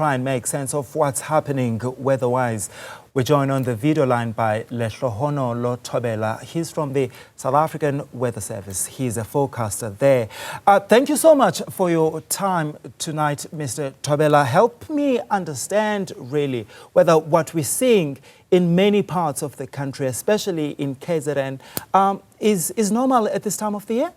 try and make sense of what's happening weather-wise. We're joined on the video line by Lehlohonolo Thobela. He's from the South African Weather Service. He's a forecaster there. Thank you so much for your time tonight, Mr. Thobela. Help me understand really whether what we're seeing in many parts of the country, especially in KZN, is normal at this time of the year?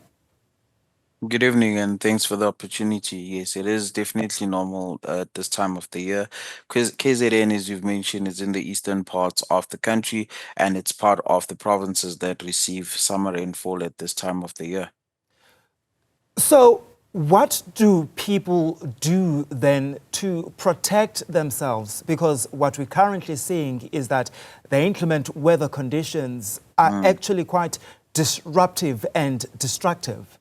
Good evening and thanks for the opportunity. Yes, it is definitely normal at this time of the year because KZN, as you've mentioned, is in the eastern parts of the country and it's part of the provinces that receive summer rainfall at this time of the year. So what do people do then to protect themselves? Because what we're currently seeing is that the inclement weather conditions are actually quite disruptive and destructive.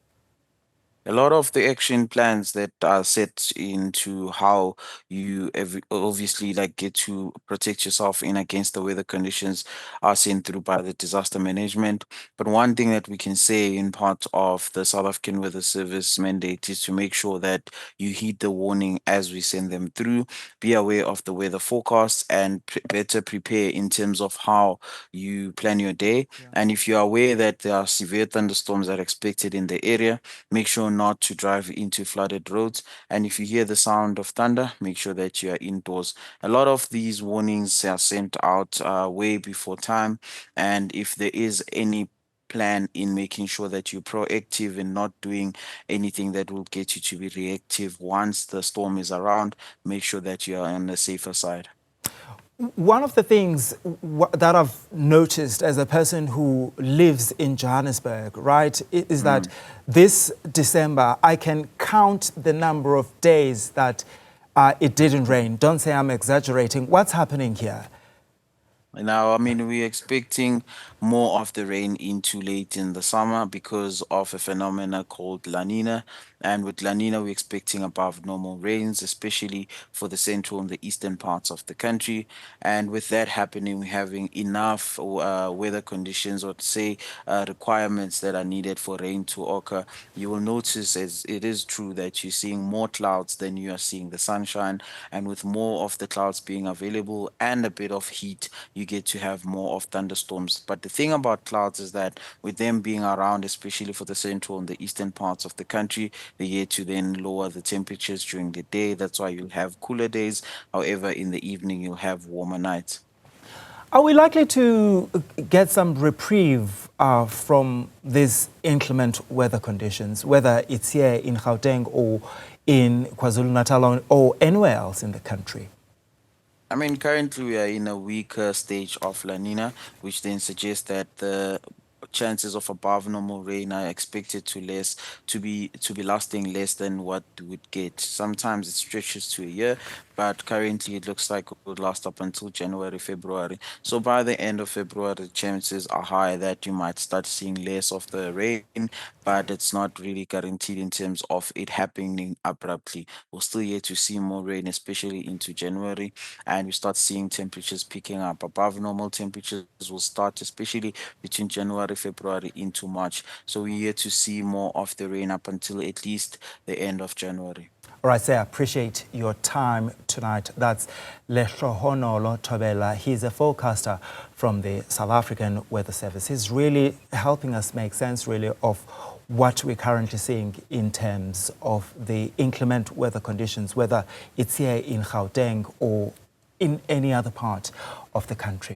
A lot of the action plans that are set into how you obviously get to protect yourself in against the weather conditions are sent through by the disaster management. But one thing that we can say in part of the South African Weather Service mandate is to make sure that you heed the warning as we send them through, be aware of the weather forecasts and better prepare in terms of how you plan your day. Yeah. And if you're aware that there are severe thunderstorms that are expected in the area, make sure not to drive into flooded roads. And if you hear the sound of thunder, make sure that you are indoors. A lot of these warnings are sent out way before time. And if there is any plan in making sure that you're proactive and not doing anything that will get you to be reactive once the storm is around, make sure that you are on the safer side. One of the things that I've noticed as a person who lives in Johannesburg, right, is that this December, I can count the number of days that it didn't rain. Don't say I'm exaggerating. What's happening here? Now, I mean, we're expecting more of the rain into late in the summer because of a phenomena called La Nina. And with La Nina, we're expecting above normal rains, especially for the central and the eastern parts of the country. And with that happening, we're having enough weather conditions, or to say requirements that are needed for rain to occur. You will notice, as it is true, that you're seeing more clouds than you are seeing the sunshine. And with more of the clouds being available and a bit of heat, you get to have more of thunderstorms. But the thing about clouds is that with them being around, especially for the central and the eastern parts of the country, they get to then lower the temperatures during the day. That's why you'll have cooler days. However, in the evening, you'll have warmer nights. Are we likely to get some reprieve from these inclement weather conditions, whether it's here in Gauteng or in KwaZulu-Natal or anywhere else in the country? I mean, currently we are in a weaker stage of La Nina, which then suggests that the chances of above normal rain are expected to be lasting less than what we would get. Sometimes it stretches to a year, but currently it looks like it would last up until January, February. So by the end of February, the chances are high that you might start seeing less of the rain, but it's not really guaranteed in terms of it happening abruptly. We'll still yet to see more rain, especially into January, and we start seeing temperatures picking up. Above normal temperatures will start, especially between January, February into March. So we're yet to see more of the rain up until at least the end of January. All right, sir, I appreciate your time tonight. That's Lehlohonolo Thobela. He's a forecaster from the South African Weather Service. He's really helping us make sense, really, of what we're currently seeing in terms of the inclement weather conditions, whether it's here in Gauteng or in any other part of the country.